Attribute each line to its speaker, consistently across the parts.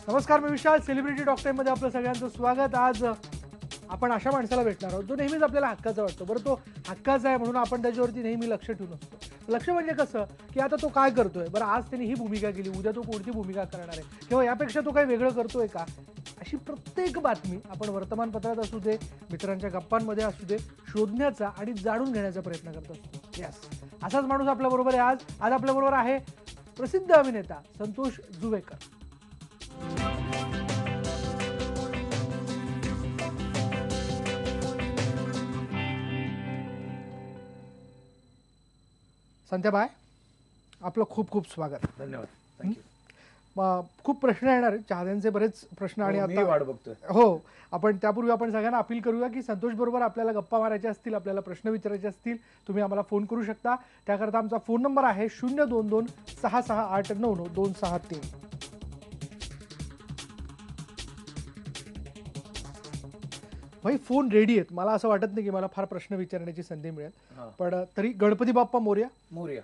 Speaker 1: नमस्कार, मी विशाल. Celebrity talk टाइममध्ये आपलं सगळ्यांचं स्वागत. आज आपण अशा माणसाला भेटणार आहोत जो नेहमीच आपल्याला हक्काचा वाटतो. बरं, तो हक्काचा आहे म्हणून आपण त्याच्यावरती नेहमी लक्ष ठेवून असतो. लक्ष म्हणजे कसं की आता तो काय करतोय, बरं आज त्यांनी ही भूमिका केली, उद्या तो कोणती भूमिका करणार आहे किंवा यापेक्षा तो काही वेगळं करतोय का, अशी प्रत्येक बातमी आपण वर्तमानपत्रात असू दे, मित्रांच्या गप्पांमध्ये असू दे, शोधण्याचा आणि जाणून घेण्याचा प्रयत्न करत असतो. यस, असाच माणूस आपल्याबरोबर आहे. आज आपल्याबरोबर आहे प्रसिद्ध अभिनेता संतोष जुवेकर. संध्याबाय, आपलं खूप खूप स्वागत.
Speaker 2: धन्यवाद. थँक्यू.
Speaker 1: खूप प्रश्न येणार आहेत, चाहत्यांचे बरेच प्रश्न. आणि
Speaker 2: मी वाट बघतोय.
Speaker 1: हो, आपण त्यापूर्वी आपण सगळ्यांना अपील करूया की संतोष बरोबर आपल्याला गप्पा मारायच्या असतील, आपल्याला प्रश्न विचारायचे असतील, तुम्ही आम्हाला फोन करू शकता. त्याकरता आमचा फोन नंबर आहे 022-66899263. भाई, फोन रेडी आहेत. मला असं वाटत नाही की मला फार प्रश्न विचारण्याची संधी मिळेल, पण तरी गणपती बाप्पा मोरया.
Speaker 2: मोरया.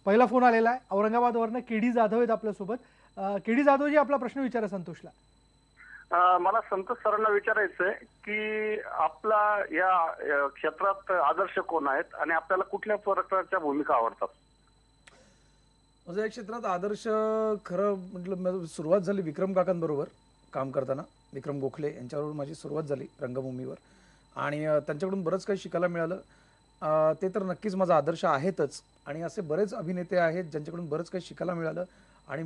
Speaker 1: पहिला फोन आलेला आहे औरंगाबादवरनं. केडी जाधव आहेत आपल्यासोबत. केडी जाधवजी, आपला प्रश्न विचारा संतोषला.
Speaker 3: मला संतोष सरांना विचारायचंय की आपला या क्षेत्रात आदर्श कोण आहेत आणि आपल्याला कुठल्या प्रकारच्या भूमिका आवडतात?
Speaker 2: माझ्या या क्षेत्रात आदर्श खरं म्हटलं, सुरुवात झाली विक्रम काकांबरोबर काम करताना. विक्रम गोखले यांच्याबरोबर माझी सुरुवात झाली रंगभूमीवर आणि त्यांच्याकडून बरंच काही शिकायला मिळालं. ते तर नक्कीच माझा आदर्श आहेतच. आणि असे बरेच अभिनेते आहेत ज्यांच्याकडून बरंच काही शिकायला मिळालं. आणि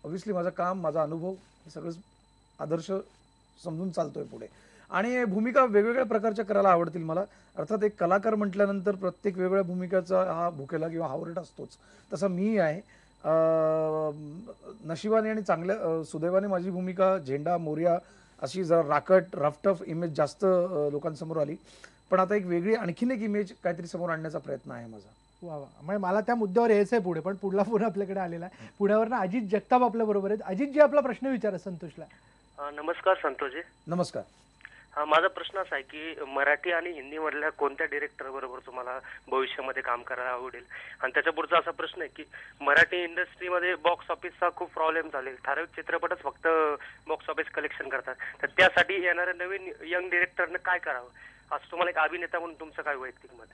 Speaker 2: ऑब्व्हियसली माझं काम, माझा अनुभव हे सगळंच आदर्श समजून चालतोय पुढे. आणि भूमिका वेगवेगळ्या प्रकारच्या करायला आवडतील मला. अर्थात एक कलाकार म्हटल्यानंतर प्रत्येक वेगवेगळ्या भूमिकाचा हा भुकेला किंवा हावरट असतोच, तसा मी आहे. नशिबाने आणि चांगल्या सुदैवाने माझी भूमिका झेंडा, मोरया अशी जरा राकट, रफटफ इमेज जास्त लोकांसमोर आली. पण आता एक वेगळी आणखीन एक इमेज काहीतरी समोर आणण्याचा प्रयत्न आहे माझा.
Speaker 1: वा वा, म्हणजे मला त्या मुद्द्यावर यायचं आहे पुढे, पण पुढला फोन आपल्याकडे आलेला आहे. पुण्यावरनं अजित जगताप आपल्या बरोबर आहेत. अजितजी, आपला प्रश्न विचारा संतोषला.
Speaker 4: नमस्कार संतोषजी.
Speaker 2: नमस्कार.
Speaker 4: माझा प्रश्न असा आहे की मराठी आणि हिंदी मधल्या कोणत्या डिरेक्टर बरोबर तुम्हाला भविष्यामध्ये काम करायला आवडेल? आणि त्याच्या पुढचा असा प्रश्न आहे की मराठी इंडस्ट्रीमध्ये बॉक्स ऑफिसचा खूप प्रॉब्लेम चालेल, ठराविक चित्रपटच फक्त बॉक्स ऑफिस कलेक्शन करतात, तर त्यासाठी येणाऱ्या नवीन यंग डिरेक्टरने काय करावं, असं तुम्हाला एक अभिनेता म्हणून तुमचं काय वैयक्तिक मत आहे?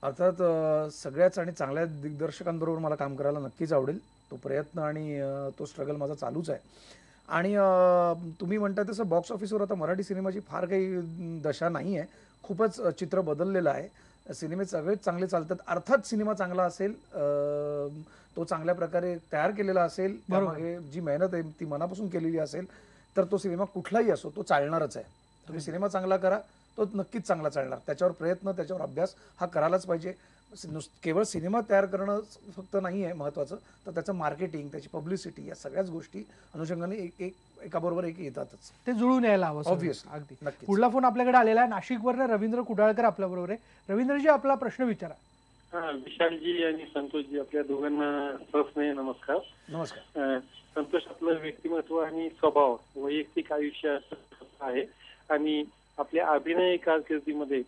Speaker 2: अर्थात सगळ्याच आणि चांगल्या दिग्दर्शकांबरोबर मला काम करायला नक्कीच आवडेल. तो प्रयत्न आणि तो स्ट्रगल माझा चालूच आहे. आणि तुम्ही म्हणताय तसं बॉक्स ऑफिसवर आता मराठी सिनेमाची फार काही दशा नाही आहे. खूपच चित्र बदललेलं आहे. सिनेमे सगळेच चांगले चालतात. अर्थात सिनेमा चांगला असेल, तो चांगल्या प्रकारे तयार केलेला असेल, त्यामागे जी मेहनत आहे ती मनापासून केलेली असेल, तर तो सिनेमा कुठलाही असो तो चालणारच आहे. तुम्ही सिनेमा चांगला करा, तो नक्कीच चांगला चालणार. त्याच्यावर प्रयत्न, त्याच्यावर अभ्यास हा करायलाच पाहिजे. केवळ सिनेमा तयार करणं फक्त नाही आहे महत्त्वाचं, तर त्याचं मार्केटिंग, त्याची पब्लिसिटी, या सगळ्याच गोष्टी अनुषंगाने एकाबरोबर एक येतातच.
Speaker 1: ते जुळून यायला हवं.
Speaker 2: ऑब्व्हियसली.
Speaker 1: अगदी.
Speaker 2: नक्की.
Speaker 1: पुढला फोन आपल्याकडे आलेला आहे नाशिकवरनं. रवींद्र कुडाळकर आपल्या बरोबर आहे. रवींद्रजी, आपला प्रश्न विचारा.
Speaker 5: विशालजी आणि संतोषजी, आपल्या दोघांना प्रश्न नमस्कार.
Speaker 2: नमस्कार.
Speaker 5: संतोष, आपलं व्यक्तिमत्व आणि स्वभाव वैयक्तिक आयुष्य आहे आणि आपल्या अभिनय कारकिर्दीमध्ये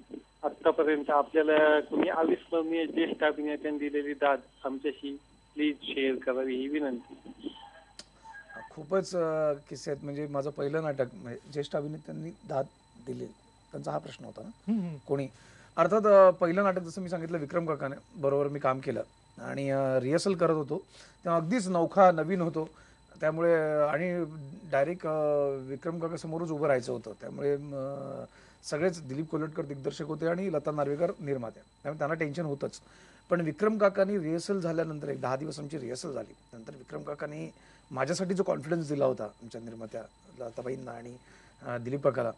Speaker 5: आतापर्यंत आपल्याला कोणी अविस्मरणीय ज्येष्ठ अभिनेत्यांनी दिलेली दाद आमच्याशी प्लीज शेअर करावी ही विनंती.
Speaker 2: खूपच किस्से आहेत. म्हणजे माझं पहिलं नाटक, ज्येष्ठ अभिनेत्यांनी दाद दिली, त्यांचा हा प्रश्न होता ना कोणी. अर्थात पहिलं नाटक जसं मी सांगितलं विक्रम काकाने बरोबर मी काम केलं आणि रिहर्सल करत होतो तेव्हा अगदीच नवखा नवीन होतो. त्यामुळे आणि डायरेक्ट विक्रम काका समोरच उभं राहायचं होतं. त्यामुळे सगळेच दिलीप कोल्हटकर दिग्दर्शक होते आणि लता नार्वेकर निर्मात्या, त्यामुळे त्यांना टेन्शन होतंच. पण विक्रम काकांनी रिहर्सल झाल्यानंतर एक 10 दिवस आमची रिहर्सल झाली. नंतर विक्रम काकांनी माझ्यासाठी जो कॉन्फिडन्स दिला होता आमच्या निर्मात्या लताबाईंना आणि दिलीप काकाला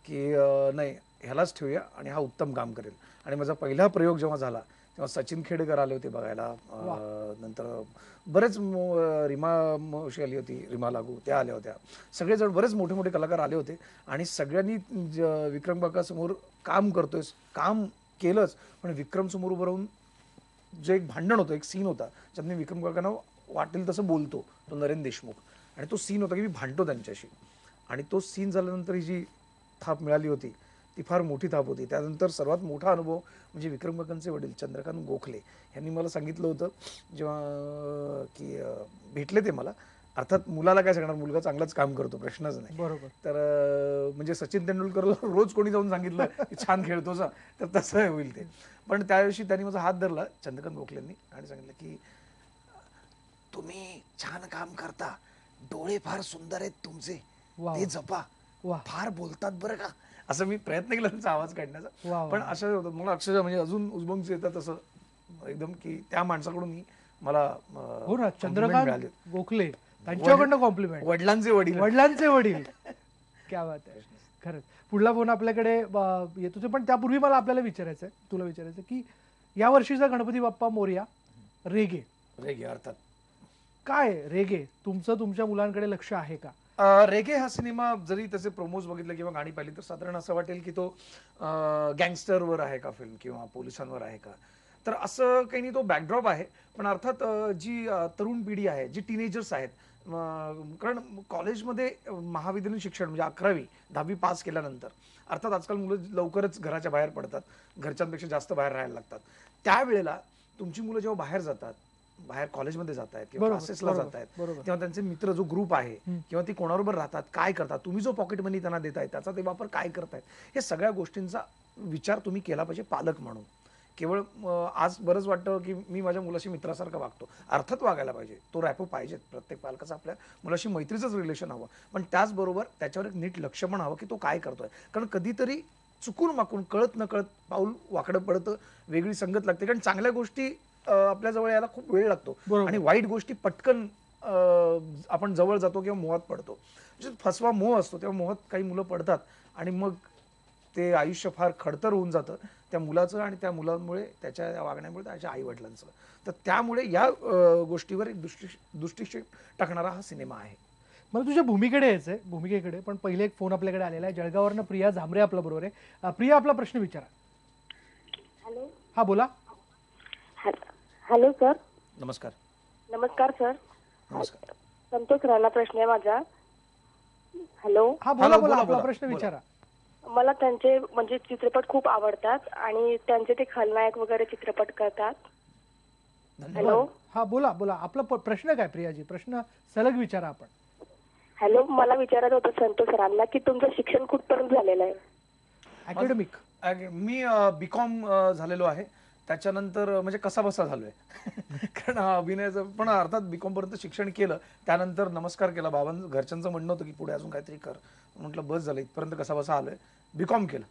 Speaker 2: की नाही, ह्यालाच ठेवूया आणि हा उत्तम काम करेल. आणि माझा पहिला प्रयोग जेव्हा झाला तेव्हा सचिन खेडेकर आले होते बघायला. नंतर बरेच रिमा मावशी आली होती, रिमा लागू त्या आल्या होत्या. सगळेजण बरेच मोठे मोठे कलाकार आले होते आणि सगळ्यांनी विक्रम काकासमोर काम करतोय, काम केलंच. पण विक्रम समोर उभं राहून जे एक भांडण होतं, एक सीन होता ज्यात मी विक्रम काकांना वाटेल तसं बोलतो, तो नरेंद्र देशमुख, आणि तो सीन होता की मी भांडतो त्यांच्याशी. आणि तो सीन झाल्यानंतर ही जी थाप मिळाली होती ती फार मोठी थाप होती. त्यानंतर सर्वात मोठा अनुभव म्हणजे विक्रम काकांचे वडील चंद्रकांत गोखले यांनी मला सांगितलं होतं जेव्हा की भेटले ते मला अर्थात मुलाला काय सांगणार, मुलगा चांगलाच काम करतो, प्रश्नच नाही.
Speaker 1: बरोबर.
Speaker 2: तर म्हणजे सचिन तेंडुलकरला रोज कोणी जाऊन सांगितलं की छान खेळतोस हा, तर तसं होईल ते. पण त्या दिवशी त्यांनी माझा हात धरला चंद्रकांत गोखलेंनी आणि सांगितलं की तुम्ही छान काम करता, डोळे फार सुंदर आहेत तुमचे,
Speaker 1: वा.
Speaker 2: ते जपा,
Speaker 1: वा.
Speaker 2: फार बोलतात बरं का. असं मी प्रयत्न केला त्यांचा आवाज
Speaker 1: वा,
Speaker 2: काढण्याचा,
Speaker 1: वा.
Speaker 2: पण असं होतं मला अक्षरशः म्हणजे अजून उजबंग येतात असं एकदम की त्या माणसाकडून मला
Speaker 1: हो ना,
Speaker 2: compliment
Speaker 1: चंद्रकांत
Speaker 2: मिळाली.
Speaker 1: गोखले त्यांच्याकडनं कॉम्प्लिमेंट,
Speaker 2: वडिलांचे वडील.
Speaker 1: वडिलांचे वडील. क्या बात आहे. खरंच. पुढला फोन आपल्याकडे येतोच आहे, पण त्यापूर्वी मला आपल्याला विचारायचंय, तुला विचारायचं की या वर्षीचा गणपती बाप्पा मोरया रेगे
Speaker 2: रेगे अर्थात
Speaker 1: काय रेगे तुमचं तुमच्या मुलांकडे लक्ष आहे का?
Speaker 2: रेगे हा सिनेमा जरी त्याचे प्रोमोज बघितले किंवा गाणी पाहिली तर साधारण असं वाटेल की तो गँगस्टरवर आहे का फिल्म किंवा पोलिसांवर आहे का, तर असं काही नाही. तो बॅकड्रॉप आहे, पण अर्थात जी तरुण पिढी आहे, जी टीनेजर्स आहेत, कारण कॉलेजमध्ये महाविद्यालयीन शिक्षण म्हणजे 11वी 10वी पास केल्यानंतर अर्थात आजकाल मुलं लवकरच घराच्या बाहेर पडतात, घरच्यांपेक्षा जास्त बाहेर राहायला लागतात. त्यावेळेला तुमची मुलं जेव्हा बाहेर जातात, बाहेर कॉलेजमध्ये जात आहेत किंवा
Speaker 1: बरोबर,
Speaker 2: क्लासेसला
Speaker 1: बरोबर,
Speaker 2: जात आहेत,
Speaker 1: बरोबर.
Speaker 2: तेव्हा त्यांचे मित्र जो ग्रुप आहे किंवा ती कोणाबरोबर राहतात, काय करतात, तुम्ही जो पॉकेट मनी त्यांना देताय त्याचा ते वापर काय करतायत, हे सगळ्या गोष्टींचा विचार तुम्ही केला पाहिजे पालक म्हणून. केवळ आज बरंच वाटतं की मी माझ्या मुलाशी मित्रासारखं वागतो, अर्थात वागायला पाहिजे, तो रॅपो पाहिजे. प्रत्येक पालकाचं आपल्या मुलाशी मैत्रीचंच रिलेशन हवं, पण त्याचबरोबर त्याच्यावर एक नीट लक्ष पण हवं की तो काय करतोय. कारण कधीतरी चुकून माकून कळत नकळत पाऊल वाकडं पडतं, वेगळी संगत लागते. कारण चांगल्या गोष्टी आपल्या जवळ यायला खूप वेळ लागतो
Speaker 1: बरोबर.
Speaker 2: आणि वाईट गोष्टी पटकन आपण जवळ जातो किंवा मोहात पडतो. म्हणजे फसवा मोह असतो, तेव्हा मोहात काही मुलं पडतात आणि मग ते आयुष्य फार खडतर होऊन जातं त्या मुलाचं आणि त्या मुलांमुळे, त्याच्या वागण्यामुळे त्याच्या आई वडिलांचं. तर त्यामुळे या गोष्टीवर एक दृष्टिक्षेप टाकणारा हा सिनेमा आहे.
Speaker 1: मला तुझ्या भूमिकेकडे यायचंय, भूमिकेकडे, पण पहिले एक फोन आपल्याकडे आलेला आहे. जळगाववरनं प्रिया झांबरे आपल्या बरोबर आहे. प्रिया, आपला प्रश्न विचारा.
Speaker 6: हॅलो.
Speaker 1: हा बोला.
Speaker 6: Hello sir.
Speaker 2: नमस्कार.
Speaker 6: नमस्कार सर.
Speaker 2: नमस्कार.
Speaker 6: संतोष राणा प्रश्न आहे माझा. हॅलो.
Speaker 1: हा बोला
Speaker 2: हॅलो,
Speaker 1: बोला,
Speaker 2: बोला,
Speaker 1: आपला
Speaker 2: बोला,
Speaker 1: प्रश्न
Speaker 2: बोला.
Speaker 1: विचारा.
Speaker 6: मला त्यांचे म्हणजे चित्रपट खूप आवडतात आणि त्यांचे ते खलनायक वगैरे चित्रपट करतात. हॅलो.
Speaker 1: हा बोला बोला, आपला प्रश्न काय प्रियाजी, प्रश्न सलग विचारा आपण.
Speaker 6: हॅलो, मला विचारायचं होतं संतोष राणला की तुमचं शिक्षण कुठपर्यंत झालेलं आहे?
Speaker 1: अकॅडमिक.
Speaker 2: मी बीकॉम झालेलो आहे, त्याच्यानंतर म्हणजे कसा बसा झालोय कारण अभिनयाचं पण अर्थात बीकॉम पर्यंत शिक्षण केलं, त्यानंतर नमस्कार केला. बाबांचं घरच्यांचं म्हणणं होतं की पुढे अजून काहीतरी कर, म्हटलं बस झालं इथपर्यंत कसा बसा आलोय, बीकॉम केलं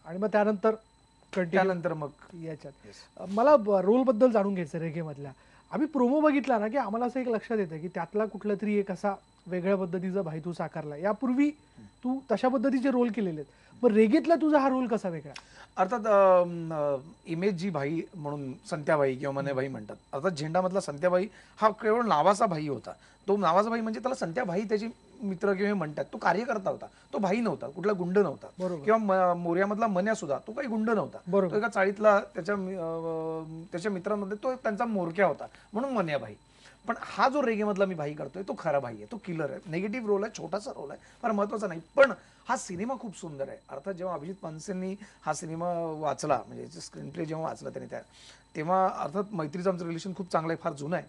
Speaker 1: आणि मग त्यानंतर
Speaker 2: त्यानंतर मग
Speaker 1: याच्यात मला रोल बद्दल जाणून घ्यायचं रेगे मधल्या. आम्ही प्रोमो बघितला ना की आम्हाला असं एक लक्षात येतं की त्यातला कुठला तरी एक असा वेगळ्या पद्धतीचा भाई तू साकारला. यापूर्वी तू तशा पद्धतीचे रोल केलेले आहेत, पण रेगेतला तुझा हा रोल कसा वेगळा?
Speaker 2: अर्थात इमेज जी भाई म्हणून संत्याबाई किंवा मनेबाई म्हणतात, अर्थात झेंडामधला संत्याबाई हा केवळ नावाचा भाई होता. तो नावाचा भाई म्हणजे त्याला संत्याबाई त्याची मित्र किंवा म्हणतात, तो कार्यकर्ता होता, तो भाई नव्हता, कुठला गुंड नव्हता. किंवा मोर्यामधला मन्या सुद्धा तो काही गुंड नव्हता, तो एका चाळीतला त्याच्या मित्रांमध्ये तो त्यांचा मोरक्या होता, म्हणून मन्या भाई. पण हा जो रेगेमधला मी भाई करतोय तो खरा भाई आहे, तो किलर आहे. निगेटिव्ह रोल आहे, छोटासा रोल आहे, फार महत्वाचा नाही, पण हा सिनेमा खूप सुंदर आहे. अर्थात जेव्हा अभिजित पानसेंनी हा सिनेमा वाचला, म्हणजे स्क्रीन प्ले जेव्हा वाचला त्याने तेव्हा अर्थात मैत्रीचं आमचं रिलेशन खूप चांगलं आहे, फार जुनं आहे.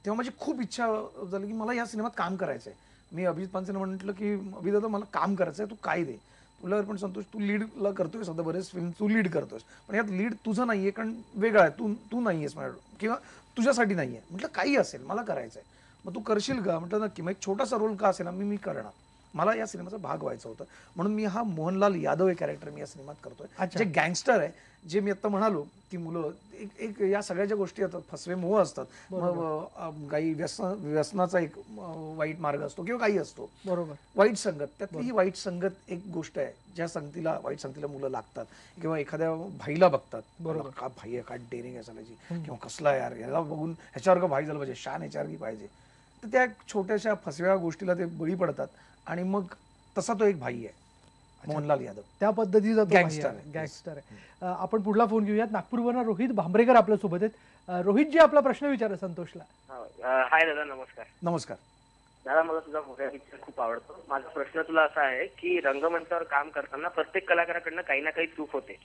Speaker 2: तेव्हा माझी खूप इच्छा झाली की मला या सिनेमात काम करायचं आहे. मी अभिजित पानसेंना म्हटलं की अभिदादा मला काम करायचं आहे, तू काय दे. तुला पण संतोष, तू लीडला करतोय सध्या बरेच फिल्म, तू लीड करतोस, पण यात लीड तुझं नाहीये, कारण वेगळा आहे, तू नाहीयेस माझ्या किंवा तुझ्यासाठी नाहीये. म्हटलं काही असेल, मला करायचंय, मग तू करशील का? म्हटलं नक्की. मग एक छोटासा रोल का असेल ना, मी करणार. मला या सिनेमाचा भाग व्हायचं होतं, म्हणून मी हा मोहनलाल यादव हे कॅरेक्टर मी या सिनेमात करतोय, जे गँगस्टर आहे. जे मी आता म्हणालो की मुलं एक या सगळ्या ज्या गोष्टी असतात, फसवे मोह असतात, मग काही व्यसनाचा एक वाईट मार्ग असतो किंवा काही असतो, बरोबर, वाईट संगत, त्यातली ही वाईट संगत एक गोष्ट आहे ज्या वाईट संगतीला मुलं लागतात किंवा एखाद्या भाईला बघतात, बरोबर, का भाई आहे, का डेअरिंग आहे चालायची, किंवा कसला यार, याला बघून ह्याच्यावर भाई झालं पाहिजे, शान ह्याच्यावर पाहिजे. तर त्या छोट्याशा फसव्या गोष्टीला ते बळी पडतात आणि मग तसा तो एक भाई आहे मोहनलाल यादव, त्या पद्धतीचा गँगस्टर आहे.
Speaker 1: आपण पुढला फोन घेऊयात. नागपूरवरून रोहित भांबरेकर आपल्या सोबत आहेत. रोहित जी, आपला प्रश्न विचारा संतोषला.
Speaker 7: हाय दादा, नमस्कार.
Speaker 2: नमस्कार
Speaker 7: दादा, मला तुझा मोठ्या पिक्चर खूप आवडतो. माझा प्रश्न तुला असा आहे की रंगमंचावर काम करताना प्रत्येक कलाकाराकडनं काही ना काही चूक होते,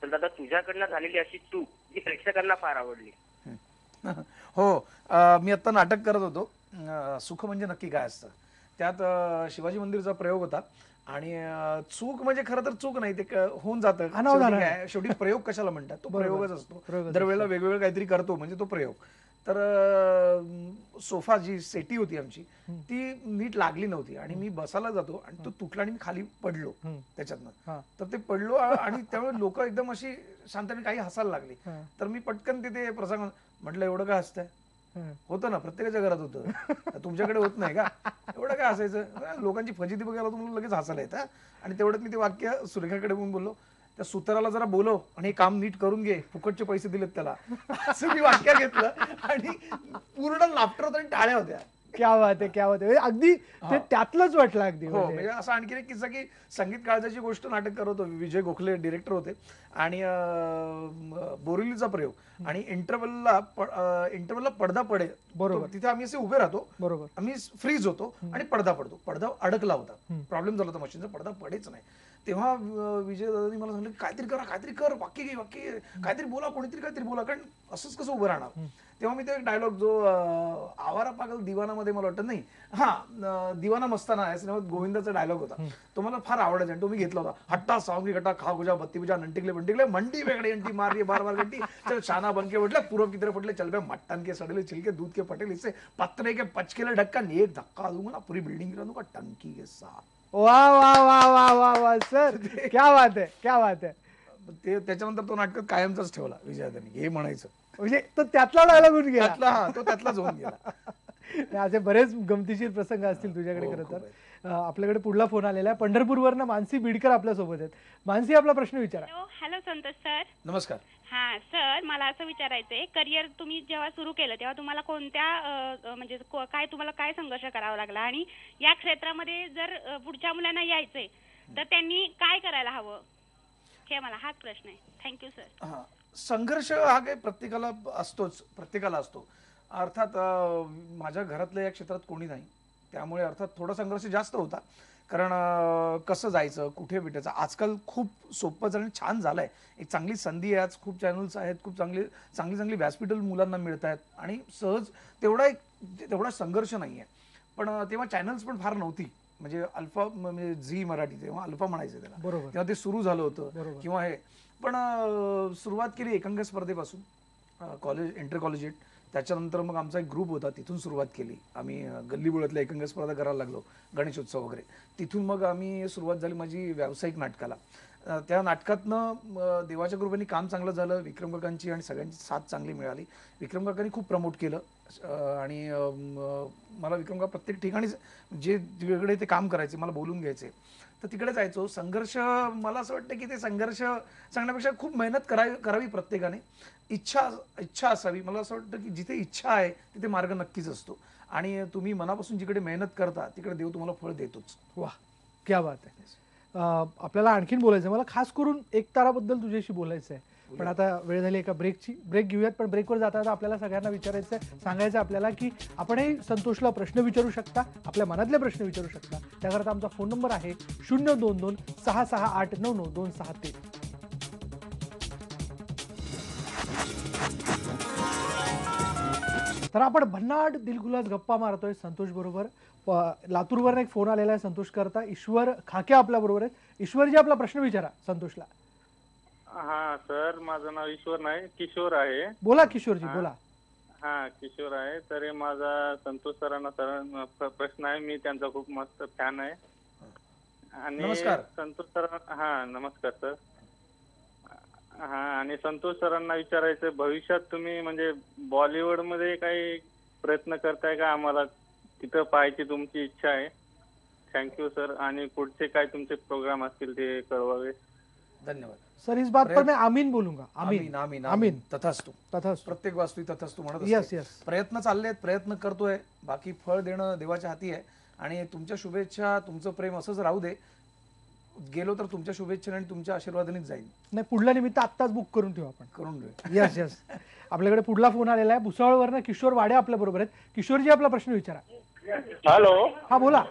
Speaker 7: तर दादा तुझ्याकडनं झालेली अशी चूक जी प्रेक्षकांना फार आवडली?
Speaker 2: हो, मी आता नाटक करत होतो सुख म्हणजे नक्की काय असतं. त्यात शिवाजी मंदिरचा प्रयोग होता आणि चूक म्हणजे खरं तर चूक नाही, ते होऊन जातं. शेवटी काय, शेवटी प्रयोग कशाला म्हणतात, तो प्रयोगच असतो. दरवेळेला वेगवेगळं काहीतरी करतो म्हणजे तो प्रयोग. तर सोफा जी सेटी होती आमची ती नीट लागली नव्हती आणि मी बसायला जातो आणि तो तुटला आणि मी खाली पडलो त्याच्यातनं. तर ते पडलो आणि त्यामुळे लोक एकदम अशी शांतपणे काही हसायला लागली. तर मी पटकन तिथे प्रसंग म्हटलं, एवढं काय हसतंय? होतं ना, प्रत्येकाच्या घरात होतं, तुमच्याकडे होत नाही का? एवढं काय हसायचं? लोकांची फजिती बघायला तुम्हाला लगेच हसायला येतं. आणि तेवढ्यात मी ते वाक्य सुरेखाकडे म्हणून बोललो, त्या सुताराला जरा बोलव आणि हे काम नीट करून घे, फुकटचे पैसे दिलेत त्याला, असं मी वाक्य घेतलं आणि पूर्ण लाफ्टर होता आणि टाळ्या होत्या.
Speaker 1: क्या बात आहे, क्या बात आहे. अगदी ते त्यातलंच वाटलं अगदी.
Speaker 2: हो, म्हणजे असं आणखी एक किस्सा की संगीत काळजाची गोष्ट नाटक करत होतो, विजय गोखले डिरेक्टर होते आणि बोरिवलीचा प्रयोग आणि इंटरव्हलला पडदा पडे बरोबर, तिथे आम्ही असे उभे राहतो बरोबर, आम्ही फ्रीज होतो आणि पडदा पडतो, पडदा अडकला होता, प्रॉब्लेम झाला होता मशीनचा, पडदा पडेच नाही. तेव्हा विजय दादानी मला सांगितलं, काहीतरी करा, काहीतरी कर, वाक्य घे, वाक्य काहीतरी बोला, कोणीतरी काहीतरी बोला, कारण असंच कसं उभं राहणार. तेव्हा मी ते डायलॉग जो आवारा पागल दिवानामध्ये मला वाटत नाही, दिवाना मस्ताना या सिनेमात गोविंदाचा डायलॉग होता, तो मला फार आवडायचा आणि तो मी घेतला होता. हट्टा सावंगी गटा खा गुजा बत्ती बुजा नंटिकले बंटिकले मंडी वेगळे अंटी मार बार बार घंटी चल शाना बनके उठले पूर्व किधर पटले चल बे मट्टन के सड़ेले छिलके दूध के पटेल इससे पत्रे के पचकेले ढक्कन एक धक्का दूंगा ना पूरी बिल्डिंग गिरा दूंगा टंकी के साथ.
Speaker 1: वाह वाह वाह वाह वाह वाह सर, क्या बात आहे, क्या बात आहे.
Speaker 2: ते त्याच्यानंतर तो नाटकात कायमचाच ठेवला विजयादानी, हे म्हणायचं
Speaker 1: म्हणजे तो त्यातला डायलॉग होऊन गेला.
Speaker 2: तो त्यातलाच होऊन गेला.
Speaker 1: असे बरेच गमतीशीर प्रसंग असतील तुझ्याकडे. खरं तर आपल्याकडे पुढला फोन आलेला आहे, पंढरपूरवरनं मानसी बीडकर आपल्या सोबत आहेत. मानसी, आपला प्रश्न विचारा.
Speaker 8: Hello Santosh sir.
Speaker 2: नमस्कार.
Speaker 8: हा सर, मला असं विचारायचंय, करिअर तुम्ही जेव्हा सुरू केलं तेव्हा तुम्हाला कोणत्या म्हणजे काय तुम्हाला काय संघर्ष करावा लागला आणि या क्षेत्रामध्ये जर पुढच्या मुलांना यायचंय तर त्यांनी काय करायला हवं, हे मला हाच प्रश्न आहे. Thank you sir.
Speaker 2: संघर्ष हा काही प्रत्येकाला असतो. अर्थात माझ्या घरातल्या या क्षेत्रात कोणी नाही, त्यामुळे अर्थात थोडा संघर्ष जास्त होता. कारण कसं जायचं, कुठे भेटायचं, आजकाल खूप सोपं झालं, छान झालंय, एक चांगली संधी आहे, आज खूप चॅनल्स आहेत, खूप चांगली व्यासपीठ मुलांना मिळत आहेत आणि सहज तेवढा संघर्ष नाहीये. पण तेव्हा चॅनल्स पण फार नव्हती, म्हणजे अल्फा म्हणजे झी मराठी, तेव्हा अल्फा म्हणायचं त्याला, तेव्हा ते सुरू झालं होतं किंवा हे. पण सुरुवात केली एकांक स्पर्धेपासून, कॉलेज इंटर कॉलेजिएट, त्याच्यानंतर मग आमचा एक ग्रुप होता, तिथून सुरुवात केली. आम्ही गल्लीबोळातल्या एकांक स्पर्धा करायला लागलो, गणेशोत्सव वगैरे. तिथून मग आम्ही सुरुवात झाली माझी व्यावसायिक नाटकाला. त्या नाटकातनं देवाच्या कृपेने काम चांगलं झालं, विक्रम काकांची आणि सगळ्यांची साथ चांगली मिळाली. विक्रम काकांनी खूप प्रमोट केलं आणि मला विक्रम काका प्रत्येक ठिकाणी जे वेगळे ते काम करायचे, मला बोलून घ्यायचे, तर तिकडे जायचो. संघर्ष, मला असं वाटतं की ते संघर्ष सांगण्यापेक्षा खूप मेहनत करावी प्रत्येकाने, इच्छा असावी. मला असं वाटतं की जिथे इच्छा आहे तिथे मार्ग नक्कीच असतो आणि तुम्ही मनापासून जिकडे मेहनत करता तिकडे देव तुम्हाला फळ देतोच.
Speaker 1: वाह, क्या बात आहे. आपल्याला आणखीन बोलायचं आहे, मला खास करून एकताराबद्दल तुझ्याशी बोलायचं आहे, पण आता वेळ झाली एका ब्रेक घेऊयात. पण ब्रेकवर जाता आपल्याला सगळ्यांना विचारायचं आहे, सांगायचं आपल्याला की आपणही संतोषला प्रश्न विचारू शकता, आपल्या मनातले प्रश्न विचारू शकता. त्याकरता आमचा फोन नंबर आहे 022-668-99263. तर आपण भन्नाट दिलखुलास गप्पा मारतोय संतोष बरोबर. लातूरवर एक फोन आलेला आहे संतोष करता. ईश्वर खाके आपल्या बरोबर आहेत. ईश्वरजी, आपला प्रश्न विचारा संतोषला.
Speaker 5: हा सर, माझं नाव ईश्वर नाही, किशोर आहे.
Speaker 1: बोला किशोरजी, बोला.
Speaker 5: हा, किशोर आहे. तर माझा संतोष सरांना प्रश्न आहे, मी त्यांचा खूप मस्त फॅन आहे. आणि संतोष सरांना, हा नमस्कार सर. हा, आणि संतोष सरांना विचारायचं, भविष्यात तुम्ही म्हणजे बॉलिवूड मध्ये काही प्रयत्न करताय का? आम्हाला तिथं पाहायची तुमची इच्छा आहे. Thank you sir. आणि पुढचे काय तुमचे प्रोग्राम असतील ते कळवावे.
Speaker 2: धन्यवाद
Speaker 1: सर. इस बात पर मैं आमीन बोलूंगा.
Speaker 2: आमीन आमीन आमीन. तथास्तु.
Speaker 1: प्रत्येक
Speaker 2: वास्तू तथास्तु म्हणत असते.
Speaker 1: Yes yes.
Speaker 2: प्रयत्न चालले आहेत, प्रयत्न करतोय, बाकी फळ देणं देवाच्या हाती आहे. आणि तुमच्या शुभेच्छा, तुमचं प्रेम असंच राहू दे. गेलो तर तुमच्या शुभेच्छा आणि तुमच्या आशीर्वादानेच जाईल.
Speaker 1: नाही, पुढला निमित्त आत्ताच बुक करून ठेवू आपण.
Speaker 2: करून घेऊ.
Speaker 1: Yes yes. आपल्याकडे पुढला फोन आलेला आहे भुसावळवरनं किशोर वाडे आपल्या बरोबर आहेत. किशोरजी, आपला प्रश्न विचारा.
Speaker 5: हॅलो.
Speaker 1: हा, बोला.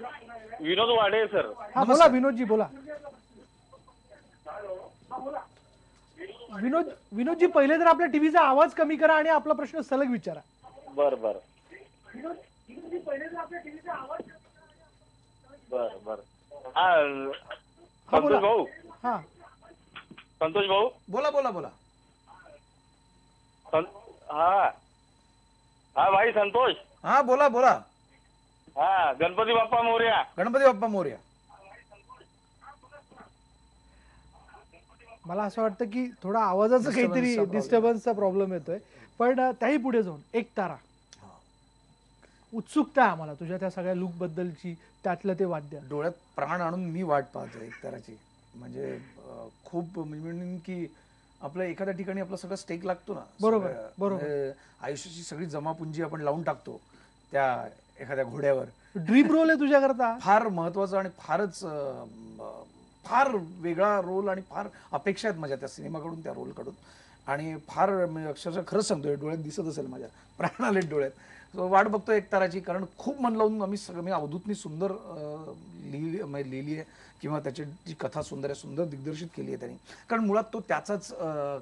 Speaker 5: विनोद वाडे सर.
Speaker 1: हा, बोला विनोदजी, बोला. विनोदजी, पहिले तर आपल्या टीव्हीचा आवाज कमी करा आणि आपला प्रश्न सलग विचारा.
Speaker 5: बर बर.
Speaker 9: बर बर. हा
Speaker 1: हा, बोला.
Speaker 9: संतोष भाऊ,
Speaker 1: हा
Speaker 9: संतोष भाऊ.
Speaker 2: बोला बोला बोला.
Speaker 9: हा हा भाई संतोष.
Speaker 2: हा बोला बोला.
Speaker 9: हा गणपती बाप्पा मोरया.
Speaker 2: गणपती बाप्पा मोरया.
Speaker 1: मला असं वाटतं की थोडा आवाजाचा काहीतरी डिस्टर्बन्सचा प्रॉब्लेम येतोय, पण त्याही पुढे जाऊन एक तारा, उत्सुकता आहे आम्हाला तुझ्या त्या सगळ्या लुक बद्दलची, त्यातलं ते वाद्य.
Speaker 2: डोळ्यात प्राण आणून मी वाट पाहतोय एक तराची. म्हणजे खूप म्हणून की आपलं एखाद्या ठिकाणी आपलं सगळं स्टेक लागतो ना.
Speaker 1: बरोबर, बरोबर.
Speaker 2: म्हणजे आयुष्याची सगळी जमापुंजी आपण लावून टाकतो त्या एखाद्या घोड्यावर.
Speaker 1: ड्रीम रोल आहे तुझ्याकरता.
Speaker 2: फार महत्वाचं आणि फारच फार वेगळा रोल आणि फार अपेक्षा आहेत माझ्या त्या सिनेमाकडून, त्या रोलकडून. आणि फार अक्षरशः खरंच सांगतोय, डोळ्यात दिसत असेल माझ्या, प्राण आले डोळ्यात. वाट बघतोय एक ताराची, कारण खूप मन लावून आम्ही सगळं, मी अवधूतनी सुंदर लिहिली आहे किंवा त्याची जी कथा सुंदर आहे, सुंदर दिग्दर्शित केली आहे त्यांनी. कारण मुळात तो त्याचाच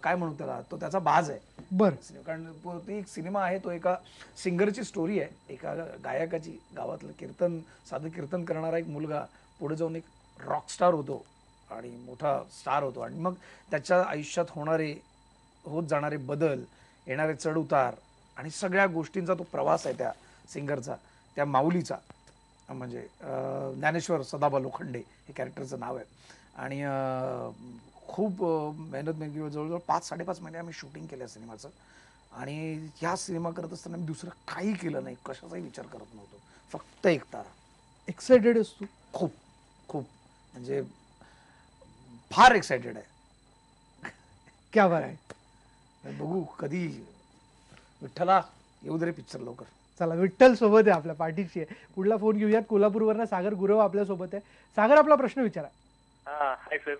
Speaker 2: काय म्हणू त्याला, तो त्याचा बाज आहे.
Speaker 1: बरं.
Speaker 2: कारण तो एक सिनेमा आहे, तो एका सिंगरची स्टोरी आहे, एका गायकाची. गावातलं कीर्तन, साधं कीर्तन करणारा एक मुलगा पुढे जाऊन एक रॉकस्टार होतो आणि मोठा स्टार होतो. आणि मग त्याच्या आयुष्यात होत जाणारे बदल, येणारे चढ उतार आणि सगळ्या गोष्टींचा तो प्रवास आहे त्या सिंगरचा, त्या माऊलीचा. म्हणजे ज्ञानेश्वर सदाबा लोखंडे हे कॅरेक्टरचं नाव आहे. आणि खूप मेहनत म्हणजे जवळजवळ 5-5.5 महिने आम्ही शूटिंग केलं या सिनेमाचं. आणि ह्या सिनेमा करत असताना मी दुसरं काही केलं नाही, कशाचाही विचार करत नव्हतो, फक्त एक तारा.
Speaker 1: एक्साइटेड आहेस तू?
Speaker 2: खूप खूप म्हणजे फार एक्साइटेड आहे.
Speaker 1: क्या बात आहे.
Speaker 2: बघू कधी विठ्ठला येऊ दे रे पिक्चर लवकर.
Speaker 1: चला, विठ्ठल सोबत आहे, आपल्या पाठीची आहे. पुढला फोन घेऊयात. कोल्हापूरवरनं सागर गुरव आपल्या सोबत आहे. सागर, आपला प्रश्न विचारा.
Speaker 10: Hi sir.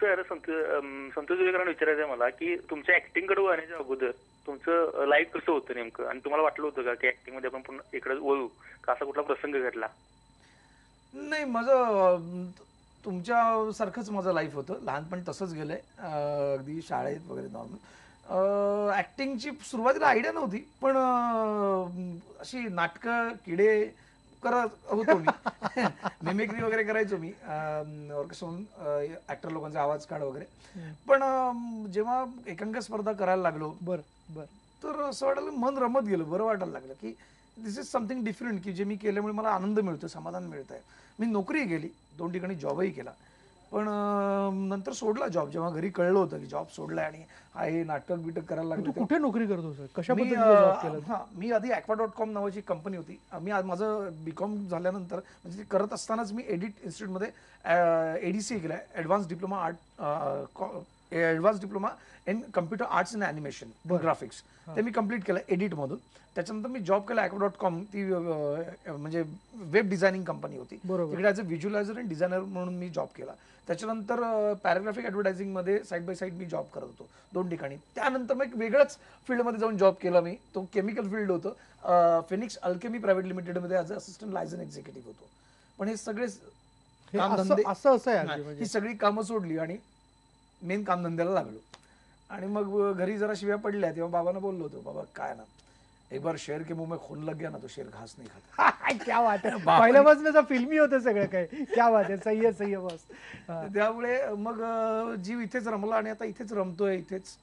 Speaker 10: सर संतोष देवेकरांना विचारायचं आहे मला की तुमच्या ऍक्टिंग कडे वळण्याच्या अगोदर तुमचं लाईफ कसं होतं नेमकं, आणि तुम्हाला वाटलं होतं का की ऍक्टिंग मध्ये आपण पुन्हा इकडे वळू का, असा कुठला प्रसंग घडला?
Speaker 2: नाही, माझं तुमच्यासारखंच माझं लाईफ होतं. लहानपणी तसंच गेलंय, अगदी शाळेत वगैरे नॉर्मल. ऍक्टिंगची सुरुवातीला आयडिया नव्हती, पण अशी नाटकं किडे करत होतो मी. मिमिक्री वगैरे करायचो मी, ऑर्केस्ट्राहून ऍक्टर लोकांचा आवाज काढ वगैरे. पण जेव्हा एकांक स्पर्धा करायला लागलो, तर असं वाटायला मन रमत गेलं, बरं वाटायला लागलं की दिस इज समथिंग डिफरंट, की जे मी केल्यामुळे मला आनंद मिळतो, समाधान मिळत आहे. मी नोकरी केली, 2 ठिकाणी जॉबही केला, पण नंतर सोडला जॉब. जेव्हा घरी कळलं होतं की जॉब सोडलाय आणि हा हे नाटक बिटक करायला लागलो.
Speaker 1: कुठे नोकरी करत होता? कशा
Speaker 2: मी
Speaker 1: पद्धतीने?
Speaker 2: मी आधी aqua.com नावाची कंपनी होती. मी माझं बीकॉम झाल्यानंतर म्हणजे ते करत असतानाच मी एडिट इन्स्टिट्यूटमध्ये एडीसी केलाय, advance diploma in computer arts and animation graphics. ते मी कम्प्लीट केलं एडिटमधून. त्याच्यानंतर मी जॉब केला aqua.com, ती म्हणजे वेब डिझायनिंग कंपनी होती. तिकडे as a visualiser and designer म्हणून मी जॉब केला. त्याच्यानंतर पॅराग्राफिक ॲडव्हर्टायझिंगमध्ये साईड बाय साईड मी जॉब करत होतो 2 ठिकाणी. त्यानंतर मग एक वेगळंच फील्डमध्ये जाऊन जॉब केला मी. तो केमिकल फील्ड होतं. फिनिक्स अल्केमी प्रायव्हेट लिमिटेडमध्ये ॲज अ असिस्टंट लायझन एक्झिक्युटिव्ह होतो. पण हे सगळे ही सगळी कामं सोडली आणि मेन कामधंद्याला लागलो. आणि मग घरी जरा शिव्या पडल्या, तेव्हा बाबांना बोललो होतो, बाबा काय ना, एक बार शेर के मुंह में खून लग गया ना तो शेर घास नाही खाता.
Speaker 1: क्या बात आहे. पहिल्यापासून फिल्मी होतं सगळं काही. क्या बात आहे. सही आहे, सही आहे बस.
Speaker 2: त्यामुळे मग जीव इथेच रमला आणि आता इथेच रमतोय, इथेच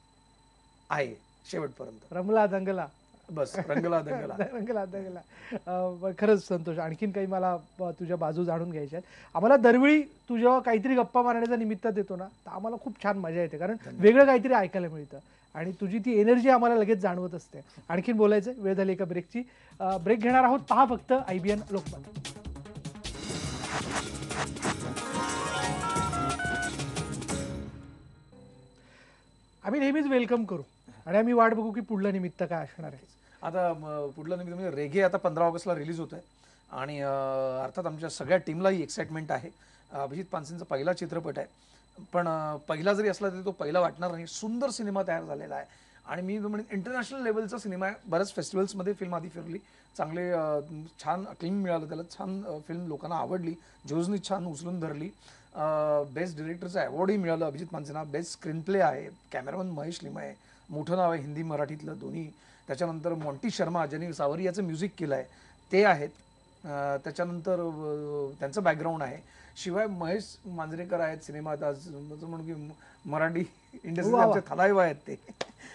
Speaker 2: आहे शेवटपर्यंत.
Speaker 1: रमला दंगला,
Speaker 2: बस रंगला दंगला.
Speaker 1: रंगला दंगला. खरंच संतोष. आणखीन काही मला तुझ्या बाजू जाणून घ्यायच्या आहेत. आम्हाला दरवेळी तू जेव्हा काहीतरी गप्पा मारण्याचा निमित्त देतो ना, तर आम्हाला खूप छान मजा येते, कारण वेगळं काहीतरी ऐकायला मिळतं आणि तुझी ती एनर्जी आम्हाला लगेच जाणवत असते. आणखीन बोलायचं, वेळ झाली एका ब्रेकची. ब्रेक घेणार आहोत. पहा फक्त IBN लोकमत. आम्ही नेहमीच वेलकम करू आणि आम्ही वाट बघू की पुढलं निमित्त काय असणार आहे.
Speaker 2: आता पुढलं निमित्त म्हणजे रेगे आता 15 ऑगस्टला रिलीज होत आहे आणि अर्थात आमच्या सगळ्या टीमलाही एक्साइटमेंट आहे. अभिजित पानसेंचा पहिला चित्रपट आहे, पण पहिला जरी असला तरी तो पहिला वाटणार नाही. सुंदर सिनेमा तयार झालेला आहे आणि मी म्हणेन इंटरनॅशनल लेवलचा सिनेमा आहे. बऱ्याच फेस्टिवल्समध्ये फिल्म आधी फिरली, चांगले छान अक्लेम मिळालं त्याला, छान फिल्म लोकांना आवडली, जोजनी छान उचलून धरली. बेस्ट डिरेक्टरचं अवॉर्डही मिळालं अभिजित मानसेना. बेस्ट स्क्रीन प्ले आहे, कॅमेरामन महेश लिमा आहे, मोठं नाव आहे हिंदी मराठीतलं दोन्ही. त्याच्यानंतर मॉन्टी शर्मा ज्यांनी सावरियाचं म्युझिक केलं आहे ते आहेत. त्याच्यानंतर त्यांचं बॅकग्राऊंड आहे. शिवाय महेश मांजरेकर आहेत सिनेमात, आज म्हणून की मराठी इंडस्ट्रीचे आमचे थलाईवा आहेत ते.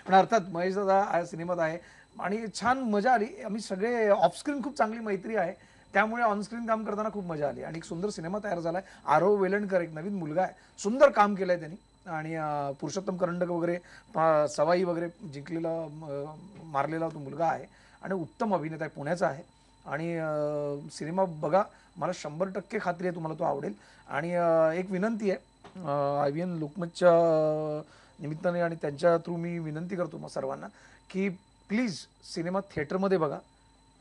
Speaker 2: पण अर्थात महेश दादा सिनेमात आहे आणि छान मजा आली. आम्ही सगळे ऑफस्क्रीन खूप चांगली मैत्री आहे, त्यामुळे ऑनस्क्रीन काम करताना खूप मजा आली आणि एक सुंदर सिनेमा तयार झालाय. आरव वेलणकर एक नवीन मुलगा आहे, सुंदर काम केलंय त्यांनी. आणि पुरुषोत्तम करंडक वगैरे सवाई वगैरे जिंकलेला मारलेला तो मुलगा आहे आणि उत्तम अभिनेता आहे, पुण्याचा आहे. आणि सिनेमा बघा, मला 100% खात्री आहे तुम्हाला तो आवडेल. आणि एक विनंती आहे IVN लोकमतच्या निमित्ताने आणि त्यांच्या थ्रू मी विनंती करतो मग सर्वांना की प्लीज सिनेमा थिएटरमध्ये बघा.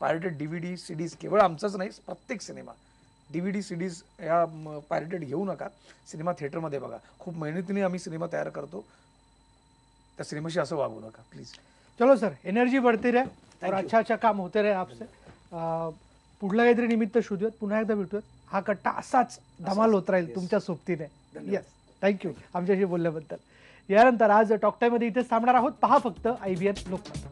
Speaker 2: पायरेटेड DVD CDs केवळ आमचाच नाही, प्रत्येक सिनेमा DVD CDs या पायरेटेड घेऊ नका, सिनेमा थिएटरमध्ये बघा. खूप मेहनतीने आम्ही सिनेमा तयार करतो, त्या सिनेमाशी असं वागू नका प्लीज.
Speaker 1: चलो सर, एनर्जी बढ़ती रहे और अच्छा काम होते रहे आपसे. पुढलं काहीतरी निमित्त शोधूयात, पुन्हा एकदा भेटूयात. हा कट्टा असाच धमाल होत राहील तुमच्या सोबतीने. येस, थँक्यू आमच्याशी बोलल्याबद्दल. यानंतर आज टॉक टाइम मध्ये इथेच थांबणार आहोत. पहा फक्त IVN लोकमत.